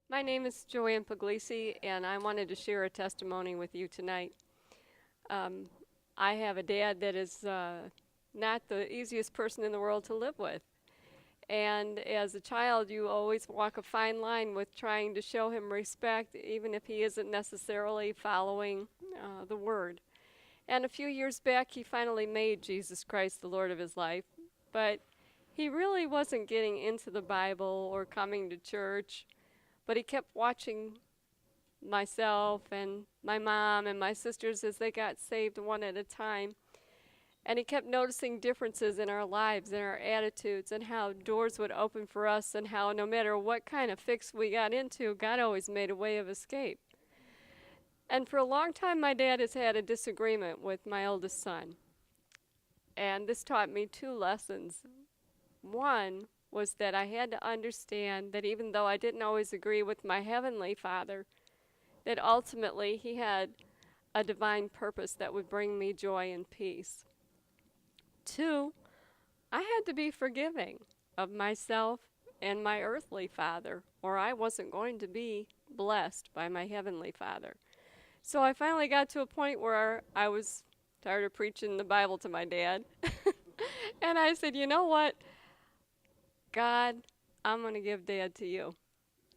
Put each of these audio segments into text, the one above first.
My name is Joanne Puglisi, and I wanted to share a testimony with you tonight. Um, I have a dad that is not the easiest person in the world to live with. And as a child, you always walk a fine line with trying to show him respect, even if he isn't necessarily following the word. And a few years back, he finally made Jesus Christ the Lord of his life. But he really wasn't getting into the Bible or coming to church, but he kept watching myself and my mom and my sisters as they got saved one at a time. And he kept noticing differences in our lives and our attitudes and how doors would open for us and how no matter what kind of fix we got into, God always made a way of escape. And for a long time, my dad has had a disagreement with my oldest son. And this taught me two lessons. One was that I had to understand that even though I didn't always agree with my heavenly Father, that ultimately he had a divine purpose that would bring me joy and peace. Two, I had to be forgiving of myself and my earthly father, or I wasn't going to be blessed by my heavenly Father. So I finally got to a point where I was tired of preaching the Bible to my dad. And I said, you know what? God, I'm going to give Dad to you.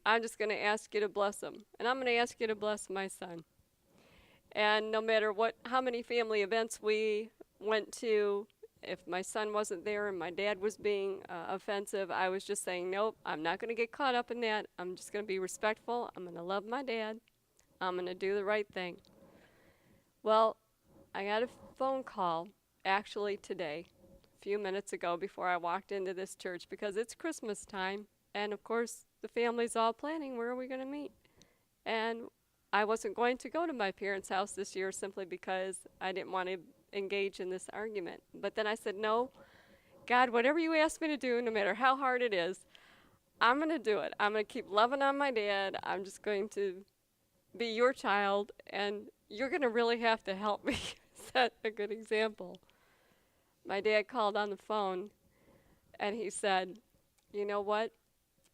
I'm just going to ask you to bless him. And I'm going to ask you to bless my son. And no matter how many family events we went to, if my son wasn't there and my dad was being offensive, I was just saying, nope, I'm not going to get caught up in that. I'm just going to be respectful. I'm going to love my dad. I'm going to do the right thing. Well, I got a phone call actually today, a few minutes ago before I walked into this church because it's Christmas time. And of course, the family's all planning where are we going to meet. And I wasn't going to go to my parents' house this year simply because I didn't want to engage in this argument. But then I said, no, God, whatever you ask me to do, no matter how hard it is, I'm going to do it. I'm going to keep loving on my dad. I'm just going to be your child, and you're going to really have to help me set a good example. My dad called on the phone, and he said, you know what?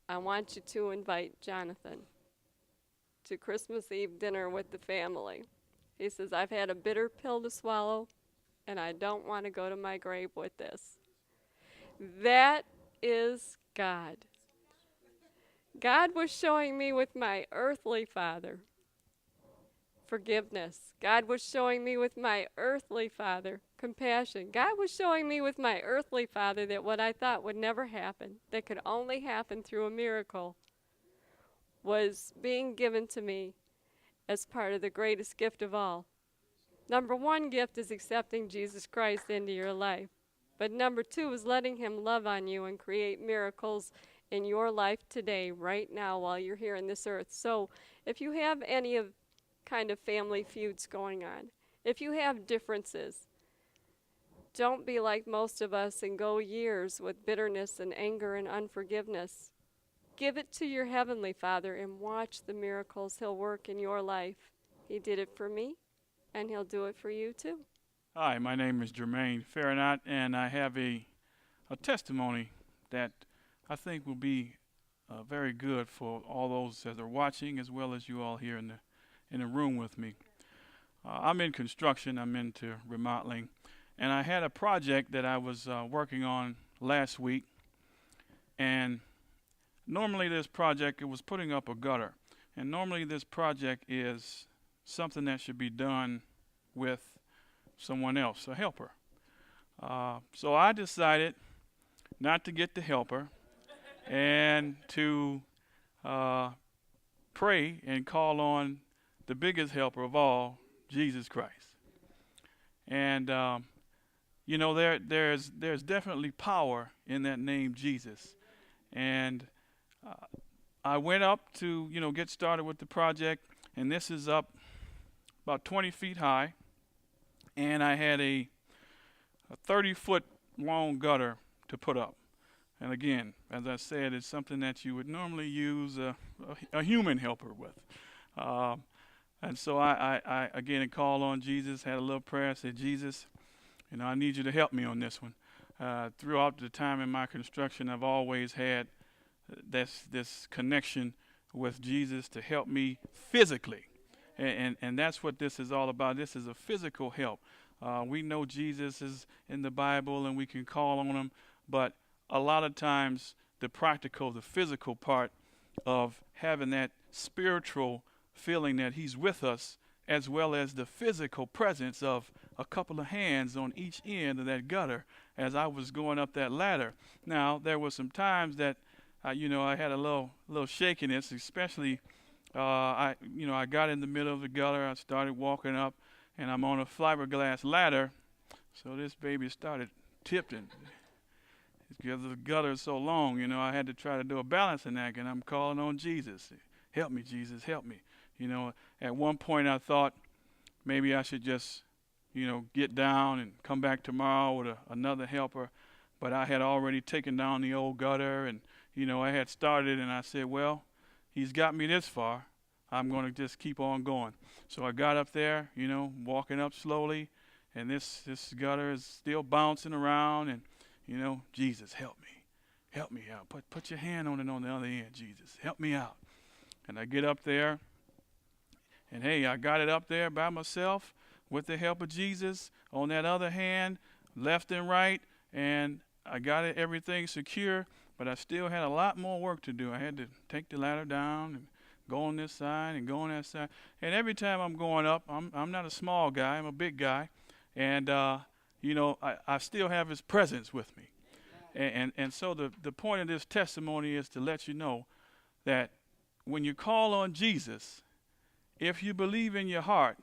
I want you to invite Jonathan to Christmas Eve dinner with the family. He says, I've had a bitter pill to swallow, and I don't want to go to my grave with this. That is God. God was showing me with my earthly father forgiveness. God was showing me with my earthly father compassion. God was showing me with my earthly father that what I thought would never happen, that could only happen through a miracle, was being given to me as part of the greatest gift of all. Number one gift is accepting Jesus Christ into your life. But number two is letting him love on you and create miracles in your life today, right now, while you're here on this earth. So if you have any of kind of family feuds going on, if you have differences, don't be like most of us and go years with bitterness and anger and unforgiveness. Give it to your heavenly Father and watch the miracles he'll work in your life. He did it for me, and he'll do it for you too. Hi, my name is Jermaine Farinaut, and I have a testimony that I think will be very good for all those that are watching, as well as you all here in the room with me. I'm in construction. I'm into remodeling, and I had a project that I was working on last week. And normally, this project, it was putting up a gutter, and normally this project is something that should be done with someone else, a helper. So I decided not to get the helper and to pray and call on the biggest helper of all, Jesus Christ. And there's definitely power in that name, Jesus. And I went up to get started with the project, and this is up about 20 feet high, and I had a 30-foot long gutter to put up. And again, as I said, it's something that you would normally use a human helper with. And so I again called on Jesus, had a little prayer, said, Jesus, I need you to help me on this one. Throughout the time in my construction, I've always had this connection with Jesus to help me physically. And that's what this is all about. This is a physical help. We know Jesus is in the Bible and we can call on him, but a lot of times the practical, the physical part of having that spiritual feeling that he's with us, as well as the physical presence of a couple of hands on each end of that gutter as I was going up that ladder. Now, there were some times that, I had a little shakiness, especially I got in the middle of the gutter. I started walking up, and I'm on a fiberglass ladder, so this baby started tipping. Because the gutter is so long, I had to try to do a balancing act, and I'm calling on Jesus. Help me, Jesus, help me. At one point I thought maybe I should just, get down and come back tomorrow with another helper. But I had already taken down the old gutter, and, I had started, and I said, well, he's got me this far. I'm going to just keep on going. So I got up there, walking up slowly, and this gutter is still bouncing around, and, Jesus, help me. Help me out. Put your hand on it on the other end, Jesus. Help me out. And I get up there, and hey, I got it up there by myself with the help of Jesus on that other hand, left and right, and I got everything secure, but I still had a lot more work to do. I had to take the ladder down and go on this side and go on that side. And every time I'm going up, I'm not a small guy, I'm a big guy, and I still have his presence with me. And so the point of this testimony is to let you know that when you call on Jesus, if you believe in your heart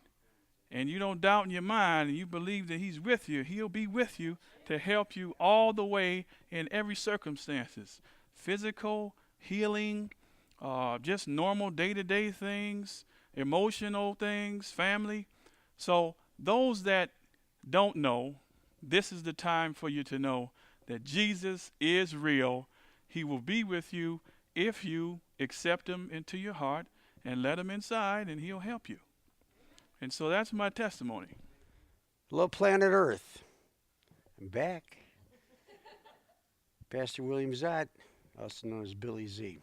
and you don't doubt in your mind and you believe that he's with you, he'll be with you to help you all the way in every circumstances. Physical, healing, just normal day-to-day things, emotional things, family. So those that don't know, this is the time for you to know that Jesus is real. He will be with you if you accept him into your heart and let him inside, and he'll help you. And so that's my testimony. Hello, planet Earth. I'm back. Pastor William Zott, also known as Billy Z,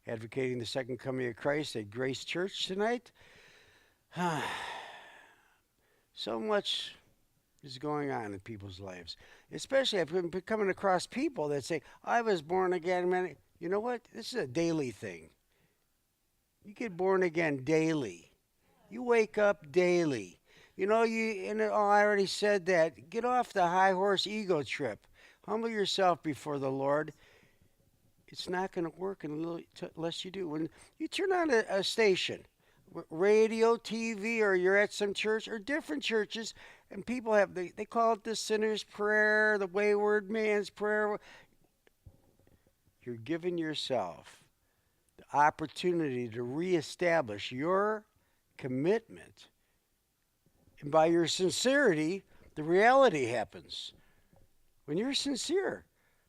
advocating the second coming of Christ at Grace Church tonight. So much is going on in people's lives. Especially I've been coming across people that say, I was born again. Man, you know what? This is a daily thing. You get born again daily. You wake up daily. I already said that. Get off the high horse ego trip. Humble yourself before the Lord. It's not going to work unless you do. When you turn on a station, radio, TV, or you're at some church or different churches, and people they call it the sinner's prayer, the wayward man's prayer. You're giving yourself the opportunity to reestablish your commitment. And by your sincerity, the reality happens. When you're sincere,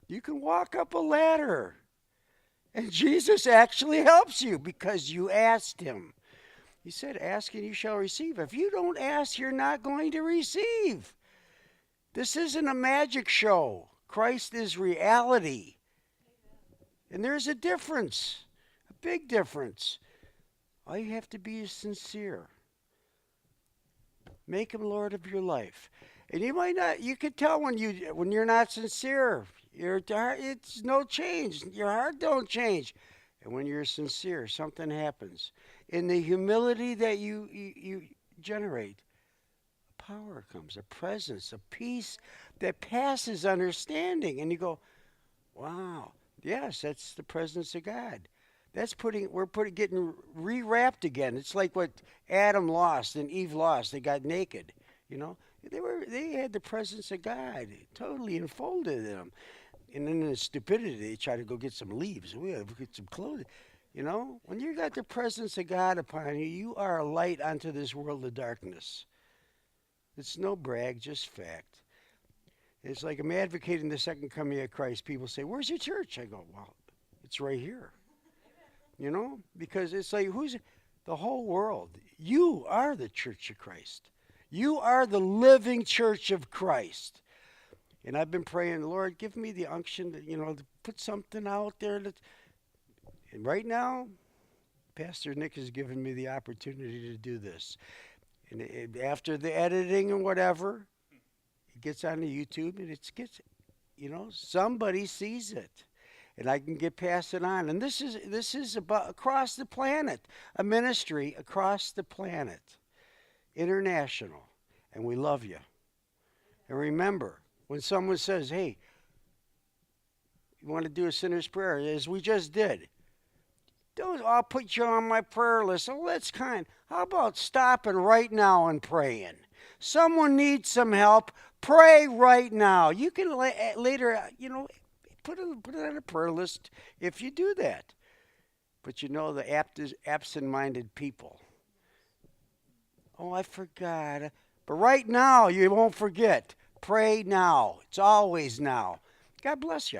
you can walk up a ladder. And Jesus actually helps you because you asked him. He said, ask and you shall receive. If you don't ask, you're not going to receive. This isn't a magic show. Christ is reality. And there's a difference, a big difference. All you have to be is sincere. Make him Lord of your life. And you could tell when you're not sincere. It's no change. Your heart don't change. And when you're sincere, something happens. In the humility that you generate, power comes, a presence, a peace that passes understanding. And you go, wow, yes, that's the presence of God. We're getting rewrapped again. It's like what Adam lost and Eve lost. They got naked, They had the presence of God totally enfolded in them. And then in the stupidity, they try to go get some leaves. We have to get some clothing. When you got the presence of God upon you, you are a light unto this world of darkness. It's no brag, just fact. It's like I'm advocating the second coming of Christ. People say, where's your church? I go, well, it's right here. Because it's like, who's the whole world? You are the church of Christ. You are the living church of Christ. And I've been praying, Lord, give me the unction to put something out there. And right now, Pastor Nick has given me the opportunity to do this. And after the editing and whatever, it gets onto YouTube and somebody sees it. And I can pass it on. And this is about across the planet, a ministry across the planet, international. And we love you. And remember, when someone says, hey, you want to do a sinner's prayer, as we just did, I'll put you on my prayer list. Oh, that's kind. How about stopping right now and praying? Someone needs some help. Pray right now. You can later, put it on a prayer list if you do that. But the absent-minded people. Oh, I forgot. But right now, you won't forget. Pray now. It's always now. God bless you.